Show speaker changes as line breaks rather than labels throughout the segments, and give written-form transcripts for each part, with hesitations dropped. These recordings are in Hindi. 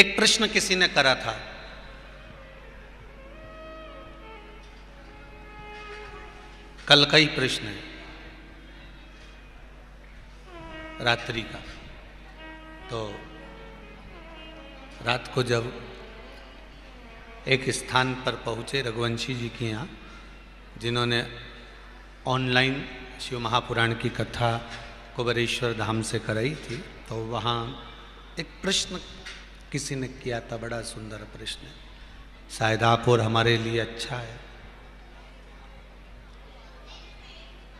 एक प्रश्न किसी ने करा था, कल का ही प्रश्न है, रात्रि का। तो रात को जब एक स्थान पर पहुंचे रघुवंशी जी के यहाँ, जिन्होंने ऑनलाइन शिव महापुराण की कथा कुबेरेश्वर धाम से कराई थी, तो वहाँ एक प्रश्न किसी ने किया था, बड़ा सुंदर प्रश्न है, शायद आप और हमारे लिए अच्छा है।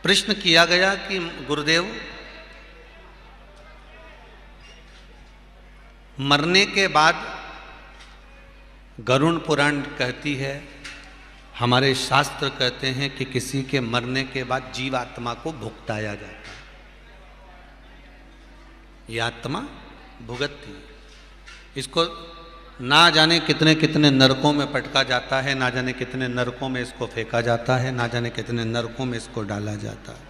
प्रश्न किया गया कि गुरुदेव, मरने के बाद गरुड़ पुराण कहती है, हमारे शास्त्र कहते हैं कि किसी के मरने के बाद जीवात्मा को भुगताया जाता है। ये आत्मा भुगतती है, इसको ना जाने कितने कितने नरकों में पटका जाता है, ना जाने कितने नरकों में इसको फेंका जाता है, ना जाने कितने नरकों में इसको डाला जाता है।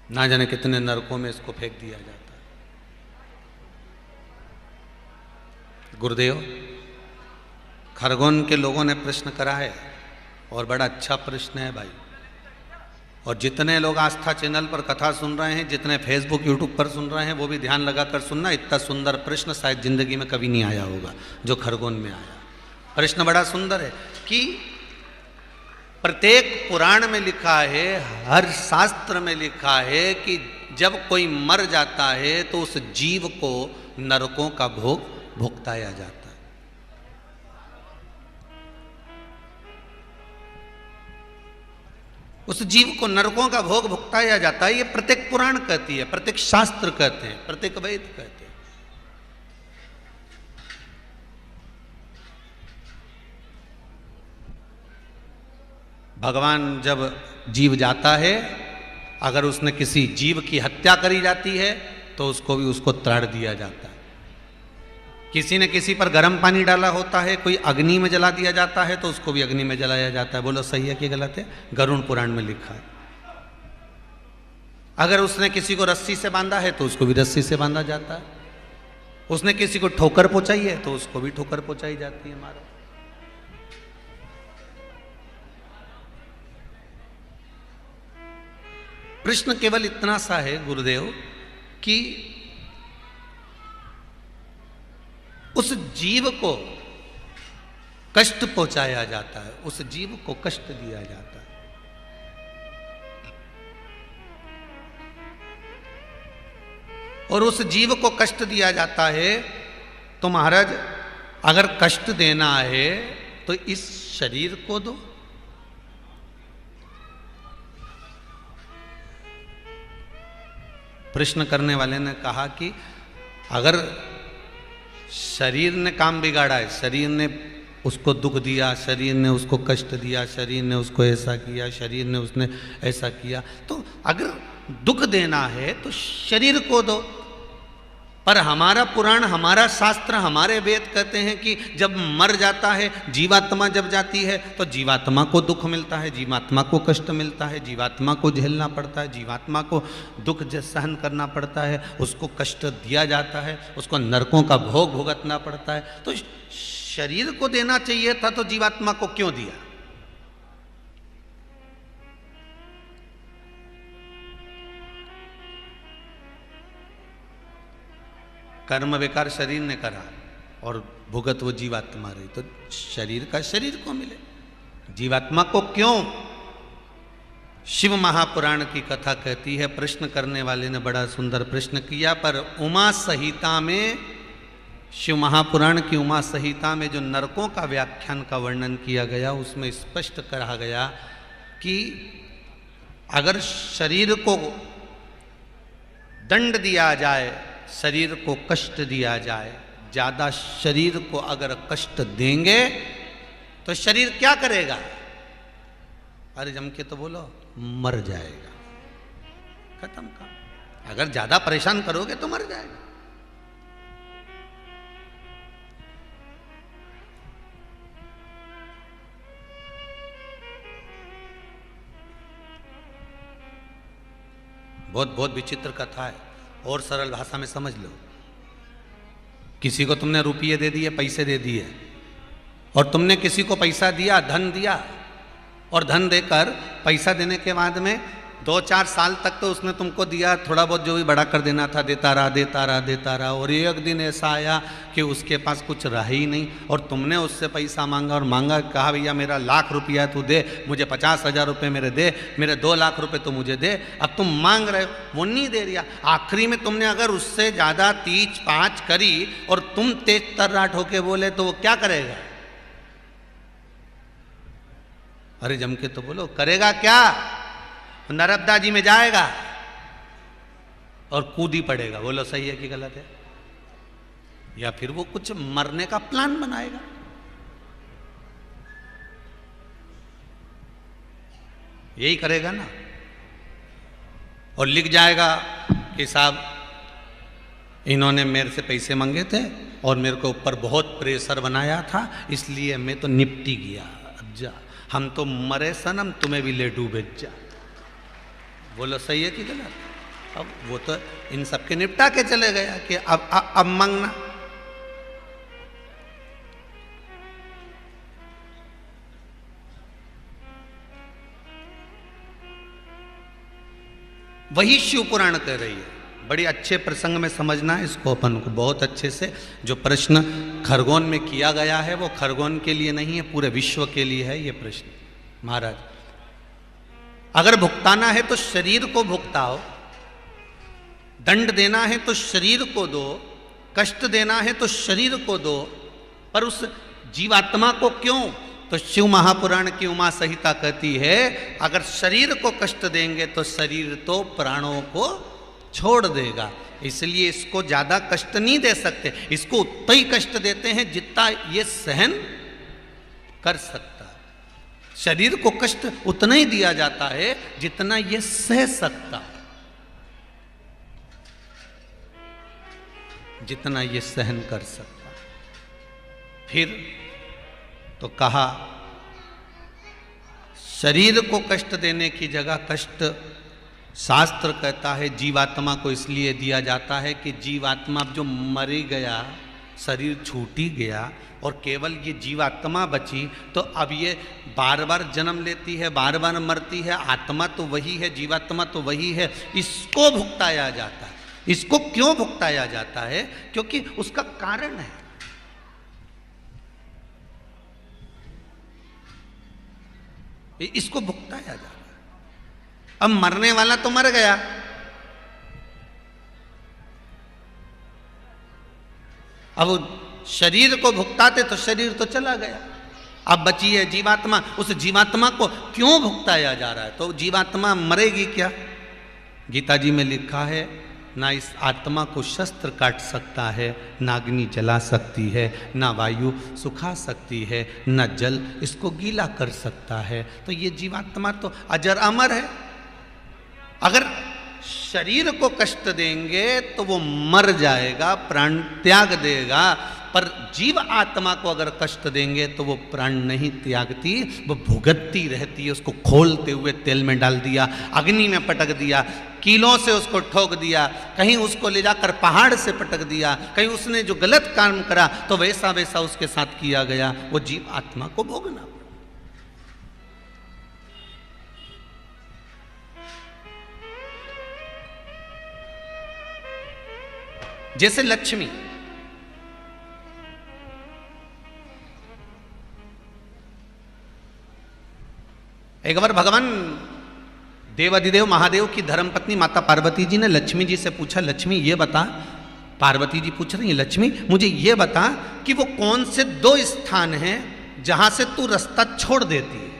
ना जाने कितने नरकों में इसको फेंक दिया जाता है। गुरुदेव, खरगोन के लोगों ने प्रश्न करा है और बड़ा अच्छा प्रश्न है भाई। और जितने लोग आस्था चैनल पर कथा सुन रहे हैं, जितने फेसबुक यूट्यूब पर सुन रहे हैं, वो भी ध्यान लगाकर सुनना। इतना सुंदर प्रश्न शायद जिंदगी में कभी नहीं आया होगा जो खरगोन में आया। प्रश्न बड़ा सुंदर है कि प्रत्येक पुराण में लिखा है, हर शास्त्र में लिखा है कि जब कोई मर जाता है तो उस जीव को नरकों का भोग भुगताया जाता है। उस जीव को नरकों का भोग भुगताया जाता है। ये प्रत्येक पुराण कहती है, प्रत्येक शास्त्र कहते हैं, प्रत्येक वेद कहते हैं। भगवान जब जीव जाता है, अगर उसने किसी जीव की हत्या करी जाती है तो उसको ताड़ दिया जाता है। किसी ने किसी पर गर्म पानी डाला होता है, कोई अग्नि में जला दिया जाता है तो उसको भी अग्नि में जलाया जाता है। बोलो सही है कि गलत है? गरुड़ पुराण में लिखा है। अगर उसने किसी को रस्सी से बांधा है तो उसको भी रस्सी से बांधा जाता है। उसने किसी को ठोकर पहुंचाई है तो उसको भी ठोकर पहुंचाई जाती है। मारो। प्रश्न केवल इतना सा है गुरुदेव कि उस जीव को कष्ट पहुंचाया जाता है, उस जीव को कष्ट दिया जाता है। और उस जीव को कष्ट दिया जाता है तो महाराज, अगर कष्ट देना है तो इस शरीर को दो। प्रश्न करने वाले ने कहा कि अगर शरीर ने काम बिगाड़ा है, शरीर ने उसको दुख दिया, शरीर ने उसको कष्ट दिया, शरीर ने उसको ऐसा किया, शरीर ने उसने ऐसा किया, तो अगर दुख देना है तो शरीर को दो। पर हमारा पुराण, हमारा शास्त्र, हमारे वेद कहते हैं कि जब मर जाता है, जीवात्मा जब जाती है तो जीवात्मा को दुख मिलता है, जीवात्मा को कष्ट मिलता है, जीवात्मा को झेलना पड़ता है, जीवात्मा को दुख सहन करना पड़ता है, उसको कष्ट दिया जाता है, उसको नरकों का भोग भुगतना पड़ता है। तो शरीर को देना चाहिए था तो जीवात्मा को क्यों दिया? कर्म बेकार शरीर ने करा और भुगत वो जीवात्मा रही, तो शरीर का शरीर को मिले, जीवात्मा को क्यों? शिव महापुराण की कथा कहती है, प्रश्न करने वाले ने बड़ा सुंदर प्रश्न किया, पर उमा संहिता में, शिव महापुराण की उमा संहिता में जो नरकों का व्याख्यान का वर्णन किया गया, उसमें स्पष्ट कहा गया कि अगर शरीर को दंड दिया जाए, शरीर को कष्ट दिया जाए, ज्यादा शरीर को अगर कष्ट देंगे तो शरीर क्या करेगा? अरे जम के तो बोलो, मर जाएगा, खत्म काम। अगर ज्यादा परेशान करोगे तो मर जाएगा। बहुत बहुत विचित्र कथा है, और सरल भाषा में समझ लो। किसी को तुमने रुपये दे दिए, पैसे दे दिए, और तुमने किसी को पैसा दिया, धन दिया, और धन देकर पैसा देने के बाद में 2-4 साल तक तो उसने तुमको दिया, थोड़ा बहुत जो भी बड़ा कर देना था देता रहा देता रहा देता रहा, और एक दिन ऐसा आया कि उसके पास कुछ रहा ही नहीं, और तुमने उससे पैसा मांगा और मांगा, कहा भैया मेरा 1,00,000 रुपया तू दे, मुझे 50,000 रुपये मेरे दे, मेरे 2,00,000 रुपये तो मुझे दे। अब तुम मांग रहे हो, वो नहीं दे दिया। आखिरी में तुमने अगर उससे ज़्यादा 3-5 करी और तुम तेज तर्राट होके बोले तो वो क्या करेगा? अरे जम के तो बोलो, करेगा क्या? नर्मदा जी में जाएगा और कूद ही पड़ेगा। बोलो सही है कि गलत है? या फिर वो कुछ मरने का प्लान बनाएगा। यही करेगा ना, और लिख जाएगा कि साहब इन्होंने मेरे से पैसे मांगे थे और मेरे को ऊपर बहुत प्रेशर बनाया था, इसलिए मैं तो निपटी गया। अब जा, हम तो मरे सनम, तुम्हें भी ले डूबे जा। बोलो सही है कि गलत? अब वो तो इन सबके निपटा के चले गया कि अब मांगना। वही शिव पुराण कह रही है। बड़ी अच्छे प्रसंग में समझना है इसको अपन को बहुत अच्छे से। जो प्रश्न खरगोन में किया गया है वो खरगोन के लिए नहीं है, पूरे विश्व के लिए है ये प्रश्न। महाराज, अगर भुगताना है तो शरीर को भुगताओ, दंड देना है तो शरीर को दो, कष्ट देना है तो शरीर को दो, पर उस जीवात्मा को क्यों? तो शिव महापुराण की उमा संहिता कहती है अगर शरीर को कष्ट देंगे तो शरीर तो प्राणों को छोड़ देगा, इसलिए इसको ज्यादा कष्ट नहीं दे सकते। इसको उतना ही कष्ट देते हैं जितना ये सहन कर सकता है। शरीर को कष्ट उतना ही दिया जाता है जितना ये सह सकता है, जितना ये सहन कर सकता। फिर तो कहा शरीर को कष्ट देने की जगह कष्ट शास्त्र कहता है जीवात्मा को इसलिए दिया जाता है कि जीवात्मा जो मर गया, शरीर छूट ही गया और केवल ये जीवात्मा बची, तो अब ये बार बार जन्म लेती है, बार बार मरती है। आत्मा तो वही है, जीवात्मा तो वही है, इसको भुगताया जाता है। इसको क्यों भुगताया जाता है? क्योंकि उसका कारण है। इसको भुगताया जाता है। अब मरने वाला तो मर गया, अब शरीर को भुगताते तो शरीर तो चला गया, अब बची है जीवात्मा। उस जीवात्मा को क्यों भुगताया जा रहा है? तो जीवात्मा मरेगी क्या? गीता जी में लिखा है ना इस आत्मा को शस्त्र काट सकता है, ना अग्नि जला सकती है, ना वायु सुखा सकती है, ना जल इसको गीला कर सकता है। तो ये जीवात्मा तो अजर अमर है। अगर शरीर को कष्ट देंगे तो वो मर जाएगा, प्राण त्याग देगा, पर जीव आत्मा को अगर कष्ट देंगे तो वो प्राण नहीं त्यागती, वो भुगतती रहती है। उसको खोलते हुए तेल में डाल दिया, अग्नि में पटक दिया, कीलों से उसको ठोक दिया, कहीं उसको ले जाकर पहाड़ से पटक दिया, कहीं उसने जो गलत काम करा तो वैसा वैसा उसके साथ किया गया। वो जीव आत्मा को भोगना। जैसे लक्ष्मी, एक बार भगवान देवाधिदेव महादेव की धर्मपत्नी माता पार्वती जी ने लक्ष्मी जी से पूछा, लक्ष्मी ये बता, पार्वती जी पूछ रही है, लक्ष्मी मुझे ये बता कि वो कौन से 2 स्थान हैं जहां से तू रास्ता छोड़ देती है?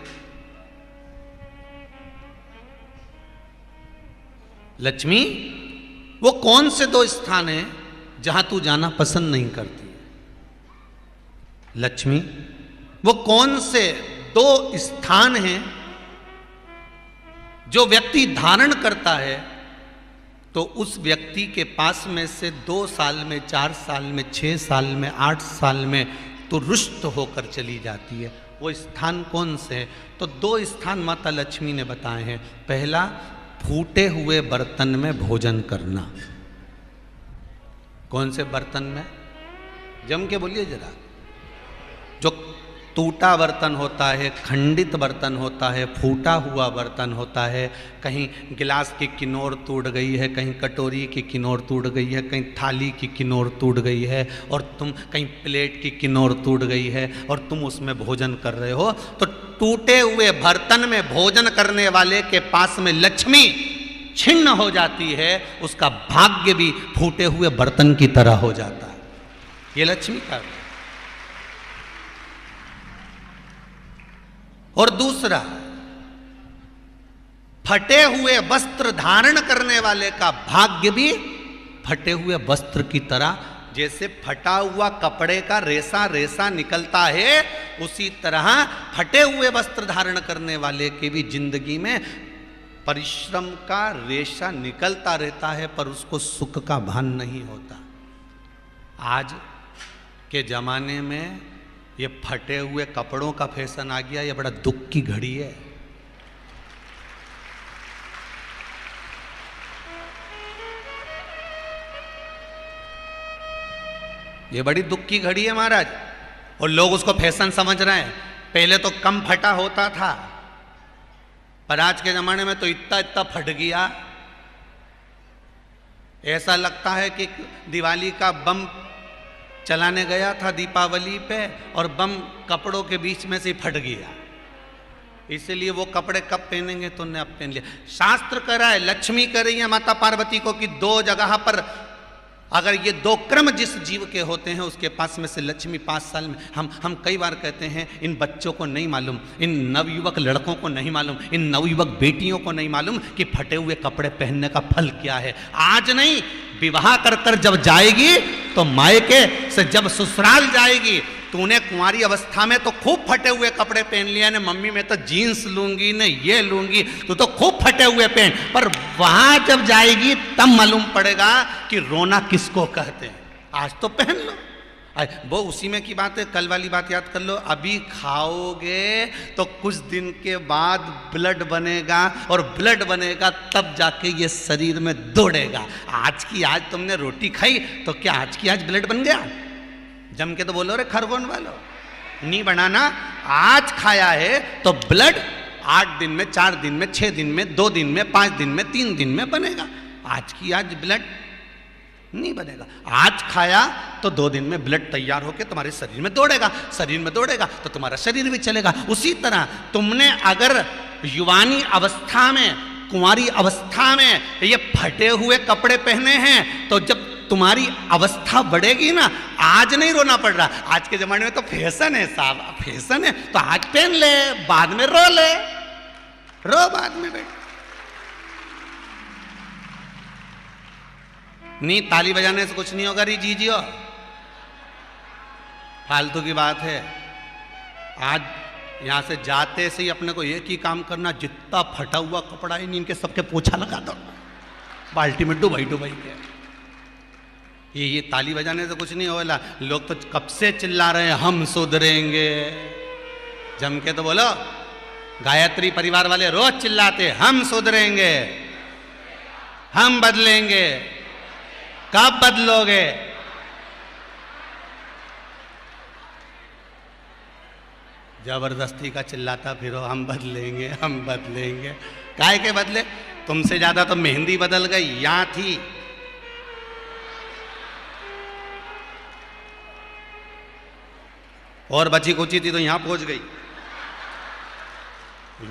लक्ष्मी वो कौन से 2 स्थान हैं जहां तू जाना पसंद नहीं करती है? लक्ष्मी वो कौन से 2 स्थान हैं जो व्यक्ति धारण करता है तो उस व्यक्ति के पास में से 2 साल में, 4 साल में, 6 साल में, 8 साल में तो रुष्ट होकर चली जाती है? वो स्थान कौन से हैं? तो 2 स्थान माता लक्ष्मी ने बताए हैं। पहला फूटे हुए बर्तन में भोजन करना। कौन से बर्तन में? जम के बोलिए जरा। जो टूटा बर्तन होता है, खंडित बर्तन होता है, फूटा हुआ बर्तन होता है, कहीं गिलास की किनोर टूट गई है, कहीं कटोरी की किनोर टूट गई है, कहीं थाली की किनोर टूट गई है, और तुम कहीं प्लेट की किनोर टूट गई है और तुम उसमें भोजन कर रहे हो, तो टूटे हुए बर्तन में भोजन करने वाले के पास में लक्ष्मी छिन्न हो जाती है, उसका भाग्य भी फूटे हुए बर्तन की तरह हो जाता है। ये लक्ष्मी का। और दूसरा, फटे हुए वस्त्र धारण करने वाले का भाग्य भी फटे हुए वस्त्र की तरह, जैसे फटा हुआ कपड़े का रेसा रेसा निकलता है, उसी तरह फटे हुए वस्त्र धारण करने वाले की भी जिंदगी में परिश्रम का रेशा निकलता रहता है, पर उसको सुख का भान नहीं होता। आज के जमाने में ये फटे हुए कपड़ों का फैशन आ गया, ये बड़ा दुख की घड़ी है। ये बड़ी दुख की घड़ी है महाराज, और लोग उसको फैशन समझ रहे हैं। पहले तो कम फटा होता था, पर आज के जमाने में तो इतना इतना फट गया, ऐसा लगता है कि दिवाली का बम चलाने गया था दीपावली पे और बम कपड़ों के बीच में से फट गया। इसलिए वो कपड़े कब पहनेंगे तो ने अब पहन लिया। शास्त्र कह रहा है, लक्ष्मी कह रही है माता पार्वती को कि दो जगह पर अगर ये दो क्रम जिस जीव के होते हैं उसके पास में से लक्ष्मी 5 साल में, हम कई बार कहते हैं इन बच्चों को नहीं मालूम, इन नवयुवक लड़कों को नहीं मालूम, इन नवयुवक बेटियों को नहीं मालूम कि फटे हुए कपड़े पहनने का फल क्या है। आज नहीं, विवाह कर कर जब जाएगी तो मायके से जब ससुराल जाएगी, तूने कुंवारी अवस्था में तो खूब फटे हुए कपड़े पहन लिया ने, मम्मी मैं तो जीन्स लूंगी ने ये लूंगी, तू तो खूब फटे हुए पहन, पर वहां जब जाएगी तब मालूम पड़ेगा कि रोना किसको कहते हैं। आज तो पहन लो, वो उसी में की बात है। कल वाली बात याद कर लो, अभी खाओगे तो कुछ दिन के बाद ब्लड बनेगा, और ब्लड बनेगा तब जाके ये शरीर में दौड़ेगा। आज की आज तुमने रोटी खाई तो क्या आज की आज ब्लड बन गया? जम के तो बोलो रे खरगोन वालों, नहीं बनाना। आज खाया है तो ब्लड 8 दिन में, 4 दिन में, 6 दिन में, 2 दिन में, 5 दिन में, 3 दिन में बनेगा। आज की आज ब्लड नहीं बनेगा। आज खाया तो 2 दिन में ब्लड तैयार होकर तुम्हारे शरीर में दौड़ेगा, शरीर में दौड़ेगा तो तुम्हारा शरीर भी चलेगा। उसी तरह तुमने अगर युवानी अवस्था में, कुंवारी अवस्था में ये फटे हुए कपड़े पहने हैं, तो जब तुम्हारी अवस्था बढ़ेगी ना, आज नहीं रोना पड़ रहा। आज के जमाने में तो फैशन है साहब, फैशन है तो आज पहन ले, बाद में रो ले, रो बाद में बैठ। नहीं, ताली बजाने से कुछ नहीं होगा री जीजियो, फालतू की बात है। आज यहां से जाते से ही अपने को एक ही काम करना, जितना फटा हुआ कपड़ा है इनके सबके पोछा लगा दो, बाल्टी में डुबाई डुबाई के। ये ताली बजाने से कुछ नहीं होगा। लोग तो कब से चिल्ला रहे हैं हम सुधरेंगे, जम के तो बोलो। गायत्री परिवार वाले रोज चिल्लाते हम सुधरेंगे, हम बदलेंगे। कब बदलोगे? जबरदस्ती का चिल्लाता फिरो हम बदलेंगे, हम बदलेंगे। काहे के बदले? तुमसे ज्यादा तो मेहंदी बदल गई, यहां थी। और बची कुची थी तो यहां पहुंच गई।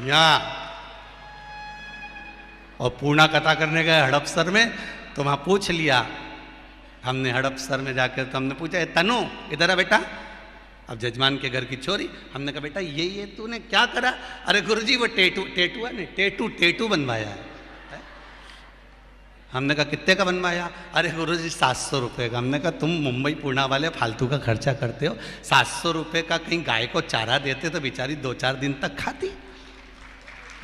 यहां और पूर्णा कथा करने गए हड़पसर में, तो वहां पूछ लिया हमने हड़पसर में जाकर, तो हमने पूछा तनु इधर आ बेटा। अब जजमान के घर की छोरी, हमने कहा बेटा ये तूने क्या करा? अरे गुरुजी वो टेटू है नहीं, टेटू बनवाया है। हमने कहा कितने का बनवाया? अरे गुरुजी 700 रुपये का। हमने कहा तुम मुंबई पूना वाले फालतू का खर्चा करते हो, 700 रुपये का कहीं गाय को चारा देते तो बेचारी 2-4 दिन तक खाती।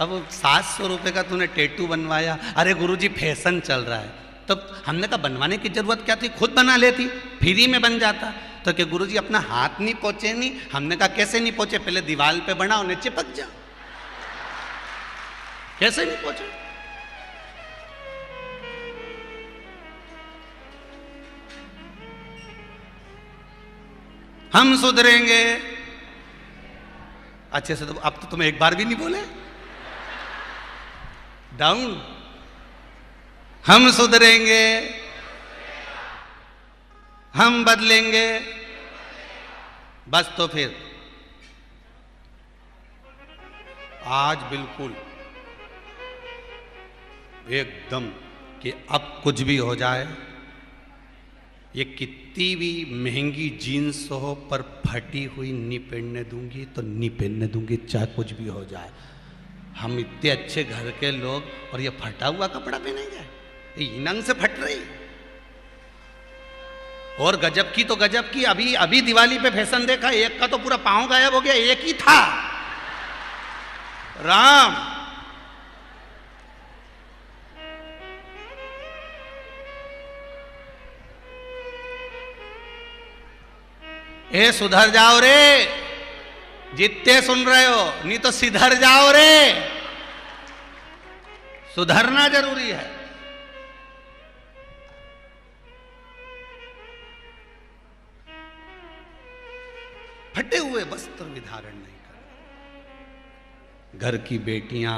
अब 700 रुपये का तूने टेटू बनवाया। अरे गुरुजी फैशन चल रहा है। तो हमने कहा बनवाने की जरूरत क्या थी, खुद बना लेती, फ्री में बन जाता। तो क्या गुरुजी अपना हाथ नहीं पहुंचे? नहीं। हमने कहा कैसे नहीं पहुंचे? पहले दीवार पे बना, उन्हें चिपक जा। कैसे नहीं पहुंचे? हम सुधरेंगे। अच्छे से तो अब तो तुम एक बार भी नहीं बोले। डाउन। हम सुधरेंगे, हम बदलेंगे। बस तो फिर आज बिल्कुल एकदम कि अब कुछ भी हो जाए, ये कितनी भी महंगी जीन्स हो पर फटी हुई नहीं पहनने दूंगी तो नहीं पहनने दूंगी, चाहे कुछ भी हो जाए। हम इतने अच्छे घर के लोग और ये फटा हुआ कपड़ा पहनेंगे, ये नंग से फट रही। और गजब की तो गजब की, अभी अभी दिवाली पे फैशन देखा, एक का तो पूरा पांव गायब हो गया, एक ही था। राम ए सुधर जाओ रे, जितने सुन रहे हो, नहीं तो सिधर जाओ रे। सुधरना जरूरी है। फटे हुए वस्त्र विधारण नहीं करना। घर की बेटियां,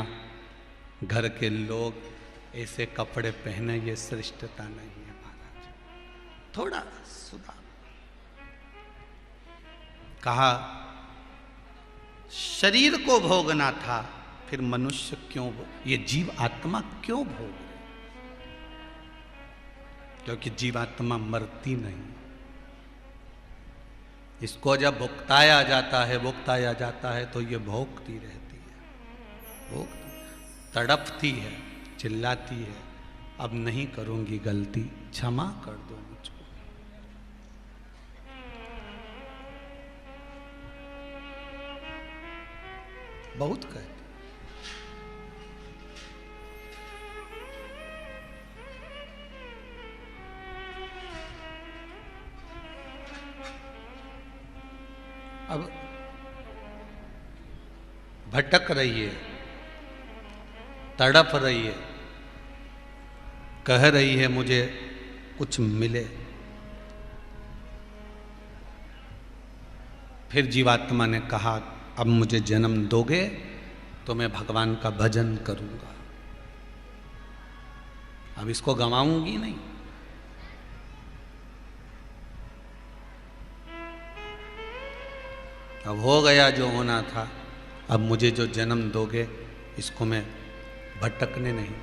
घर के लोग ऐसे कपड़े पहने, ये श्रेष्ठता नहीं है महाराज। थोड़ा सुधार। कहा शरीर को भोगना था, फिर मनुष्य क्यों ये जीव आत्मा क्यों भोग रहे? क्योंकि जीवात्मा मरती नहीं। इसको जब भुगताया जाता है तो ये भोगती रहती है, भोगती, तड़पती है, चिल्लाती है, अब नहीं करूंगी गलती, क्षमा कर दो मुझको। बहुत कहती। अब भटक रही है, तड़प रही है, कह रही है मुझे कुछ मिले। फिर जीवात्मा ने कहा अब मुझे जन्म दोगे तो मैं भगवान का भजन करूंगा, अब इसको गंवाऊंगी नहीं। अब हो गया जो होना था, अब मुझे जो जन्म दोगे इसको मैं भटकने नहीं।